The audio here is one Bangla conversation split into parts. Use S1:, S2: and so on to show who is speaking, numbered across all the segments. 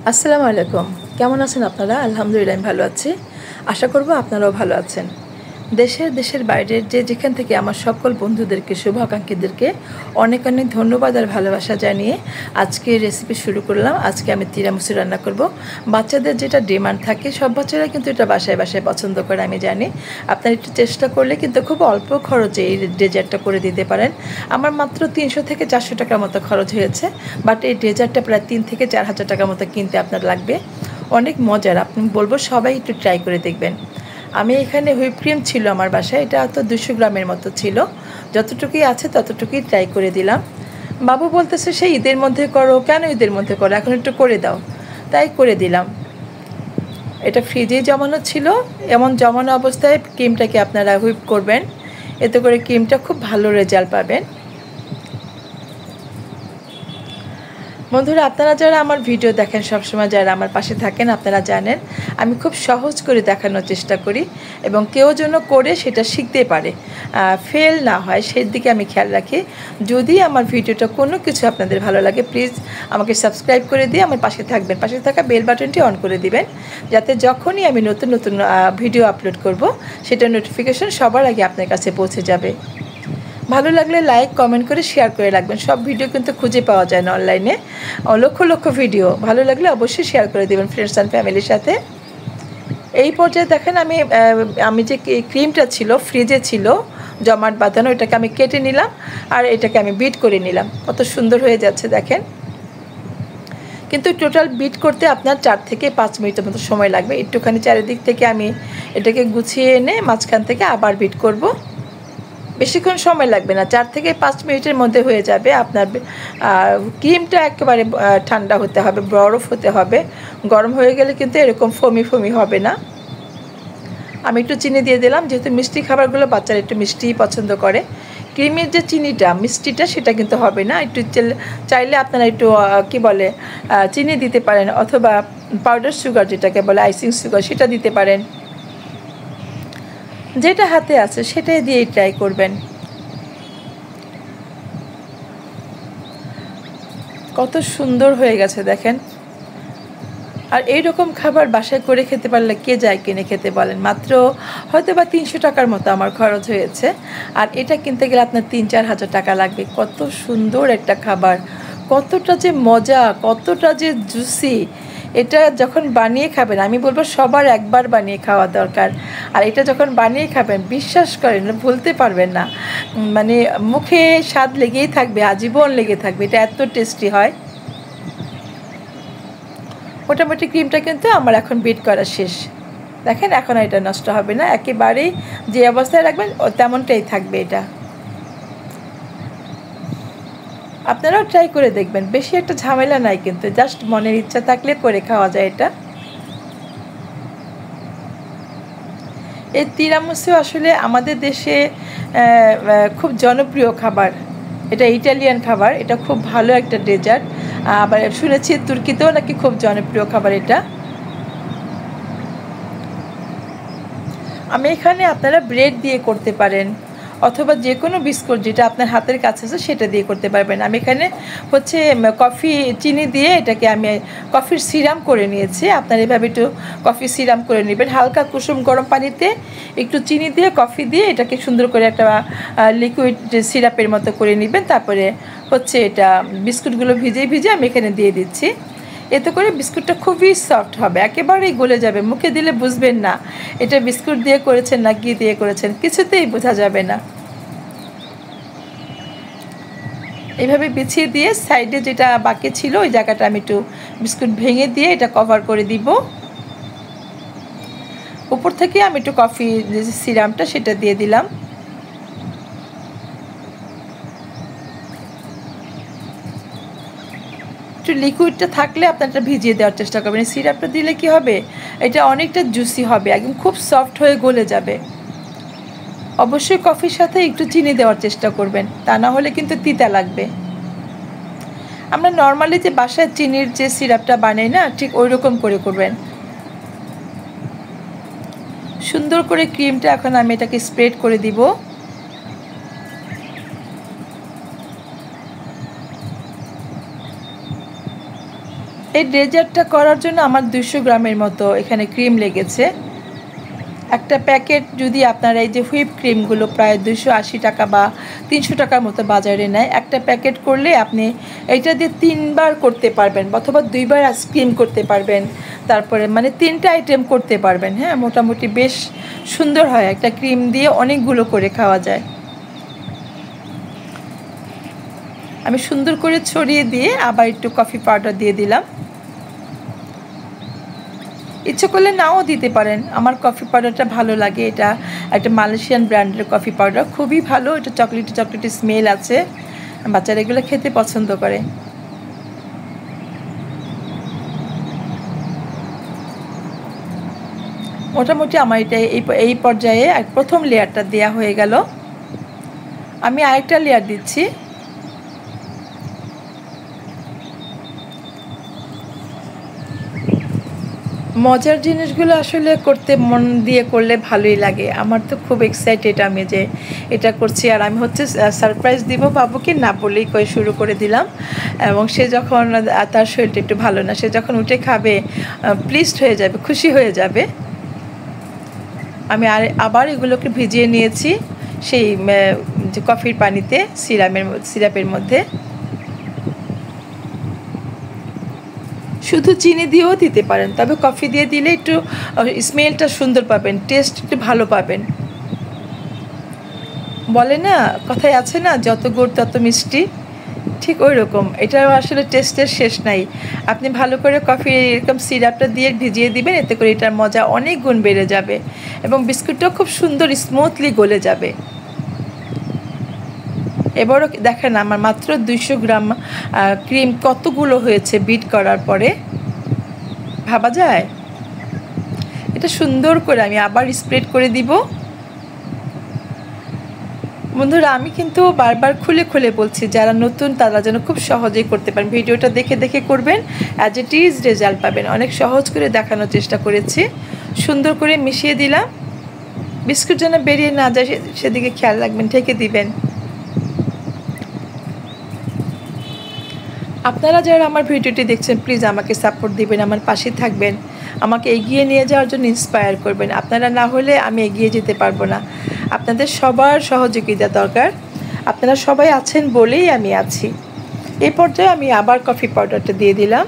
S1: আসসালামু আলাইকুম। কেমন আছেন আপনারা? আলহামদুলিল্লাহ আমি ভালো আছি। আশা করব আপনারাও ভালো আছেন। দেশের বাইরের যেখান থেকে আমার সকল বন্ধুদেরকে, শুভাকাঙ্ক্ষীদেরকে অনেক অনেক ধন্যবাদ আর ভালোবাসা জানিয়ে আজকে রেসিপি শুরু করলাম। আজকে আমি তিরামিসু রান্না করব। বাচ্চাদের যেটা ডিমান্ড থাকে, সব বাচ্চারা কিন্তু এটা বাসায় পছন্দ করে আমি জানি। আপনারা একটু চেষ্টা করলে কিন্তু খুব অল্প খরচে এই ডেজার্টটা করে দিতে পারেন। আমার মাত্র ৩০০ থেকে ৪০০ টাকার মতো খরচ হয়েছে, বাট এই ডেজার্টটা প্রায় ৩ থেকে ৪ হাজার টাকার মতো কিনতে আপনার লাগবে। অনেক মজার, আপনি বলবো সবাই একটু ট্রাই করে দেখবেন। আমি এখানে হুইপ ক্রিম ছিল আমার বাসায়, এটা তো 200 গ্রামের মতো ছিল। যতটুকুই আছে ততটুকুই ট্রাই করে দিলাম। বাবু বলতেছে সে ঈদের মধ্যে করো, কেন ঈদের মধ্যে করো, এখন একটু করে দাও, তাই করে দিলাম। এটা ফ্রিজেই জমানো ছিল। এমন জমানো অবস্থায় ক্রিমটাকে আপনারা হুইপ করবেন, এতে করে ক্রিমটা খুব ভালো রেজাল্ট পাবেন। বন্ধুরা, আপনারা যারা আমার ভিডিও দেখেন, সবসময় যারা আমার পাশে থাকেন, আপনারা জানেন আমি খুব সহজ করে দেখানোর চেষ্টা করি এবং কেউ যেন করে সেটা শিখতে পারে, ফেল না হয় সেই দিকে আমি খেয়াল রাখি। যদি আমার ভিডিওটা কোনো কিছু আপনাদের ভালো লাগে, প্লিজ আমাকে সাবস্ক্রাইব করে দিয়ে আমার পাশে থাকবেন। পাশে থাকা বেল বাটনটি অন করে দিবেন, যাতে যখনই আমি নতুন নতুন ভিডিও আপলোড করব সেটার নোটিফিকেশন সবার আগে আপনার কাছে পৌঁছে যাবে। ভালো লাগলে লাইক কমেন্ট করে শেয়ার করে রাখবেন। সব ভিডিও কিন্তু খুঁজে পাওয়া যায় না অনলাইনে, লক্ষ লক্ষ ভিডিও। ভালো লাগলে অবশ্যই শেয়ার করে দেবেন ফ্রেন্ডস অ্যান্ড ফ্যামিলির সাথে। এই পর্যায়ে দেখেন আমি যে ক্রিমটা ছিল ফ্রিজে ছিল জমাট বাঁধানো, এটাকে আমি কেটে নিলাম আর এটাকে আমি বিট করে নিলাম। কত সুন্দর হয়ে যাচ্ছে দেখেন। কিন্তু টোটাল বিট করতে আপনার 4 থেকে 5 মিনিটের মতো সময় লাগবে। একটুখানি চারিদিক থেকে আমি এটাকে গুছিয়ে এনে মাঝখান থেকে আবার বিট করব। বেশিক্ষণ সময় লাগবে না, 4 থেকে 5 মিনিটের মধ্যে হয়ে যাবে। আপনার ক্রিমটা একেবারে ঠান্ডা হতে হবে, বরফ হতে হবে। গরম হয়ে গেলে কিন্তু এরকম ফমি ফমি হবে না। আমি একটু চিনি দিয়ে দিলাম, যেহেতু মিষ্টি খাবারগুলো বাচ্চারা একটু মিষ্টিই পছন্দ করে। ক্রিমের যে চিনিটা, মিষ্টিটা, সেটা কিন্তু হবে না। একটু চাইলে আপনারা একটু কি বলে চিনি দিতে পারেন, অথবা পাউডার সুগার যেটাকে বলে আইসিং সুগার, সেটা দিতে পারেন। যেটা হাতে আছে সেটাই দিয়েই ট্রাই করবেন। কত সুন্দর হয়ে গেছে দেখেন। আর এইরকম খাবার বাসায় করে খেতে পারলে কে যায় কিনে খেতে বলেন? মাত্র হয়তো বা 300 টাকার মতো আমার খরচ হয়েছে। আর এটা কিনতে গেলে আপনার 3-4 হাজার টাকা লাগবে। কত সুন্দর একটা খাবার, কতটা যে মজা, কতটা যে জুসি। এটা যখন বানিয়ে খাবেন, আমি বলবো সবার একবার বানিয়ে খাওয়া দরকার। আর এটা যখন বানিয়ে খাবেন, বিশ্বাস করেন ভুলতে পারবেন না। মানে মুখে স্বাদ লেগেই থাকবে, আজীবন লেগে থাকবে। এটা এত টেস্টি হয়। মোটামুটি ক্রিমটা কিন্তু আমার এখন বিট করা শেষ। দেখেন এখন এটা নষ্ট হবে না, একেবারেই যে অবস্থায় রাখবেন তেমনটাই থাকবে এটা। আপনারাও ট্রাই করে দেখবেন, বেশি একটা ঝামেলা নাই কিন্তু, জাস্ট মনের ইচ্ছা থাকলে করে খাওয়া যায় এটা। এই তিরামিসু আসলে আমাদের দেশে খুব জনপ্রিয় খাবার। এটা ইটালিয়ান খাবার, এটা খুব ভালো একটা ডেজার্ট। আবার শুনেছি তুর্কিতেও নাকি খুব জনপ্রিয় খাবার এটা। আমি এখানে আপনারা ব্রেড দিয়ে করতে পারেন, অথবা যে কোনো বিস্কুট যেটা আপনার হাতের কাছে আছে সেটা দিয়ে করতে পারবেন। আমি এখানে হচ্ছে কফি চিনি দিয়ে এটাকে আমি কফির সিরাম করে নিয়েছি। আপনারা এভাবে একটু কফি সিরাম করে নেবেন, হালকা কুসুম গরম পানিতে একটু চিনি দিয়ে কফি দিয়ে এটাকে সুন্দর করে একটা লিকুইড সিরাপের মতো করে নেবেন। তারপরে হচ্ছে এটা বিস্কুটগুলো ভিজে আমি এখানে দিয়ে দিচ্ছি। এতে করে বিস্কুটটা খুবই সফট হবে, একেবারেই গলে যাবে, মুখে দিলে বুঝবেন না এটা বিস্কুট দিয়ে করেছেন না ঘি দিয়ে করেছেন, কিছুতেই বোঝা যাবে না। এইভাবে বিছিয়ে দিয়ে সাইডে যেটা বাকি ছিল ওই জায়গাটা আমি একটু বিস্কুট ভেঙে দিয়ে এটা কভার করে দিব। উপর থেকে আমি একটু কফি যে সিরামটা সেটা দিয়ে দিলাম। একটু লিকুইডটা থাকলে আপনারটা ভিজিয়ে দেওয়ার চেষ্টা করবেন। সিরাপটা দিলে কি হবে, এটা অনেকটা জুসি হবে, একদম খুব সফট হয়ে গলে যাবে। অবশ্যই কফির সাথে একটু চিনি দেওয়ার চেষ্টা করবেন, তা না হলে কিন্তু তিতা লাগবে। আমরা নর্মালি যে বাসায় চিনির যে সিরাপটা বানাই না, ঠিক ওই রকম করে করবেন। সুন্দর করে ক্রিমটা এখন আমি এটাকে স্প্রেড করে দিব। এই ডেজার্টটা করার জন্য আমার 200 গ্রামের মতো এখানে ক্রিম লেগেছে। একটা প্যাকেট যদি আপনারা এই যে হুইপ ক্রিমগুলো প্রায় 280 টাকা বা 300 টাকার মতো বাজারে নেয়, একটা প্যাকেট করলে আপনি এইটা দিয়ে 3বার করতে পারবেন অথবা 2বার আইসক্রিম করতে পারবেন। তারপরে মানে 3টা আইটেম করতে পারবেন। হ্যাঁ, মোটামুটি বেশ সুন্দর হয়, একটা ক্রিম দিয়ে অনেকগুলো করে খাওয়া যায়। আমি সুন্দর করে ছড়িয়ে দিয়ে আবার একটু কফি পাউডার দিয়ে দিলাম। ইচ্ছে করলে নাও দিতে পারেন, আমার কফি পাউডারটা ভালো লাগে। এটা একটা মালয়েশিয়ান ব্র্যান্ডের কফি পাউডার, খুবই ভালো। এটা চকলেটি চকলেটি স্মেল আছে, বাচ্চারা এগুলো খেতে পছন্দ করে। মোটামুটি আমার এটা এই পর্যায়ে প্রথম লেয়ারটা দেয়া হয়ে গেল। আমি আরেকটা লেয়ার দিচ্ছি। মজার জিনিসগুলো আসলে করতে মন দিয়ে করলে ভালোই লাগে। আমার তো খুব এক্সাইটেড আমি যে এটা করছি, আর আমি হচ্ছে সারপ্রাইজ দিব বাবুকে, না বলেই কয়ে শুরু করে দিলাম। এবং সে যখন তার শরীরটা একটু ভালো না, সে যখন উঠে খাবে প্লিজড হয়ে যাবে, খুশি হয়ে যাবে। আমি আবার এগুলোকে ভিজিয়ে নিয়েছি সেই যে কফির পানিতে, সিরাপের মধ্যে। শুধু চিনি দিয়েও দিতে পারেন, তবে কফি দিয়ে দিলে একটু স্মেলটা সুন্দর পাবেন, টেস্ট একটু ভালো পাবেন। বলে না, কথায় আছে না, যত গুড় তত মিষ্টি, ঠিক ওই রকম। এটাও আসলে টেস্টের শেষ নাই। আপনি ভালো করে কফি এরকম সিরাপটা দিয়ে ভিজিয়ে দিবেন, এতে করে এটার মজা অনেক গুণ বেড়ে যাবে এবং বিস্কুটটাও খুব সুন্দর স্মুথলি গলে যাবে। এবারও দেখেন আমার মাত্র 200 গ্রাম ক্রিম কতগুলো হয়েছে বিট করার পরে, ভাবা যায়? এটা সুন্দর করে আমি আবার স্প্রেড করে দিব। বন্ধুরা, আমি কিন্তু বারবার খুলে খুলে বলছি, যারা নতুন তারা যেন খুব সহজেই করতে পারেন। ভিডিওটা দেখে দেখে করবেন, অ্যাজ ইট ইজ রেজাল্ট পাবেন। অনেক সহজ করে দেখানোর চেষ্টা করেছি। সুন্দর করে মিশিয়ে দিলাম। বিস্কুট যেন বেরিয়ে না যায় সেদিকে খেয়াল রাখবেন, ঢেকে দিবেন। আপনারা যারা আমার ভিডিওটি দেখছেন প্লিজ আমাকে সাপোর্ট দিবেন, আমার পাশে থাকবেন, আমাকে এগিয়ে নিয়ে যাওয়ার জন্য ইন্সপায়ার করবেন। আপনারা না হলে আমি এগিয়ে যেতে পারবো না। আপনাদের সবার সহযোগিতা দরকার। আপনারা সবাই আছেন বলেই আমি আছি। এই পর্যায়ে আমি আবার কফি পাউডারটা দিয়ে দিলাম।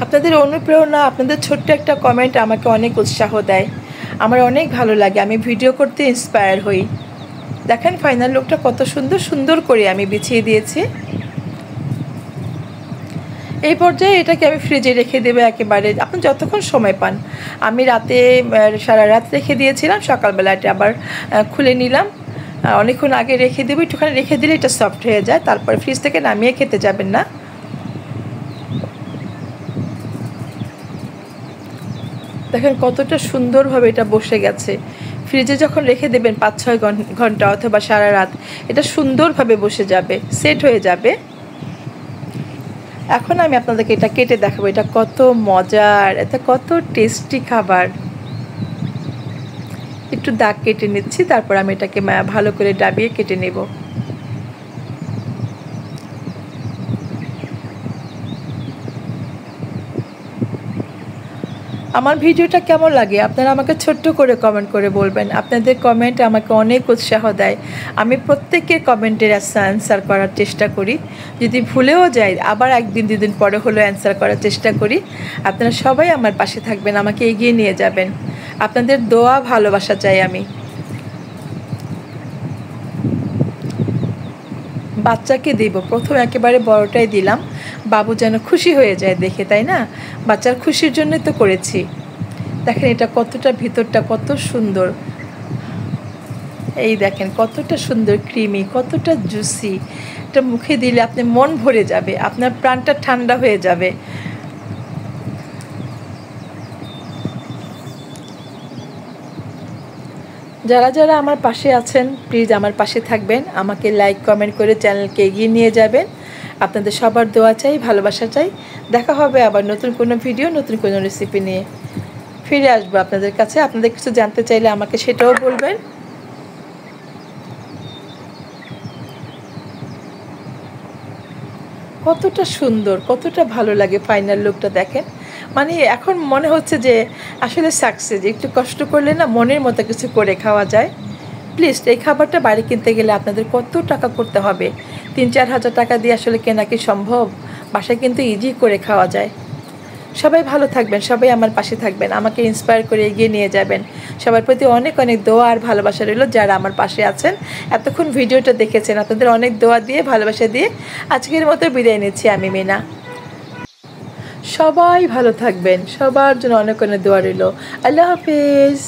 S1: আপনাদের অনুপ্রেরণা, আপনাদের ছোট্ট একটা কমেন্ট আমাকে অনেক উৎসাহ দেয়, আমার অনেক ভালো লাগে। আমি ভিডিও করতে ইন্সপায়ার হই। দেখেন ফাইনাল লুকটা কত সুন্দর করে আমি বিছিয়ে দিয়েছি। এই পর্যায়ে এটাকে আমি ফ্রিজে রেখে দেবো একেবারে, আপনি যতক্ষণ সময় পান। আমি রাতে সারা রাত রেখে দিয়েছিলাম, সকালবেলা এটা আবার খুলে নিলাম। অনেকক্ষণ আগে রেখে দেবো, একটুখানি রেখে দিলে এটা সফট হয়ে যায়, তারপর ফ্রিজ থেকে নামিয়ে খেতে যাবেন না। দেখেন কতটা সুন্দরভাবে এটা বসে গেছে। ফ্রিজে যখন রেখে দেবেন 5-6 ঘন্টা অথবা সারা রাত, এটা সুন্দরভাবে বসে যাবে, সেট হয়ে যাবে। এখন আমি আপনাদেরকে এটা কেটে দেখাবো, এটা কত মজার, এটা কত টেস্টি খাবার। একটু দাগ কেটে নিচ্ছি, তারপর আমি এটাকে ভালো করে ডাবিয়ে কেটে নেব। আমার ভিডিওটা কেমন লাগে আপনারা আমাকে ছোট্ট করে কমেন্ট করে বলবেন। আপনাদের কমেন্ট আমাকে অনেক উৎসাহ দেয়। আমি প্রত্যেকের কমেন্টের অ্যান্সার করার চেষ্টা করি। যদি ভুলেও যাই আবার 1-2 দিন পরে হলেও অ্যান্সার করার চেষ্টা করি। আপনারা সবাই আমার পাশে থাকবেন, আমাকে এগিয়ে নিয়ে যাবেন। আপনাদের দোয়া ভালোবাসা চাই আমি। বাচ্চাকে দেব, প্রথম একেবারে বড়টাই দিলাম, বাবু যেন খুশি হয়ে যায় দেখে, তাই না? বাচ্চার খুশির জন্য তো করেছি। দেখেন এটা কতটা, ভিতরটা কত সুন্দর। এই দেখেন কতটা সুন্দর ক্রিমি, কতটা জুসি। এটা মুখে দিলে আপনি মন ভরে যাবে, আপনার প্রাণটা ঠান্ডা হয়ে যাবে। যারা যারা আমার পাশে আছেন প্লিজ আমার পাশে থাকবেন, আমাকে লাইক কমেন্ট করে চ্যানেলকে এগিয়ে নিয়ে যাবেন। আপনাদের সবার দোয়া চাই, ভালোবাসা চাই। দেখা হবে আবার নতুন কোনো ভিডিও, নতুন কোনো রেসিপি নিয়ে ফিরে আসবো আপনাদের কাছে। আপনাদের কিছু জানতে চাইলে আমাকে সেটাও বলবেন। কতটা সুন্দর, কতটা ভালো লাগে ফাইনাল লুকটা দেখেন। মানে এখন মনে হচ্ছে যে আসলে সাকসেস, একটু কষ্ট করলে না মনের মতো কিছু করে খাওয়া যায়। প্লিজ এই খাবারটা বাড়ি কিনতে গেলে আপনাদের কত টাকা করতে হবে? ৩-৪ হাজার টাকা দিয়ে আসলে কেনা কি সম্ভব? বাসায় কিন্তু ইজি করে খাওয়া যায়। সবাই ভালো থাকবেন, সবাই আমার পাশে থাকবেন, আমাকে ইন্সপায়ার করে এগিয়ে নিয়ে যাবেন। সবার প্রতি অনেক অনেক দোয়া আর ভালোবাসা রইল যারা আমার পাশে আছেন, এতক্ষণ ভিডিওটা দেখেছেন। আপনাদের অনেক দোয়া দিয়ে ভালোবাসা দিয়ে আজকের মতো বিদায় নিচ্ছি আমি মিনা। সবাই ভালো থাকবেন, সবার জন্য অনেক অনেক দোয়া রইল। আল্লাহ হাফিজ।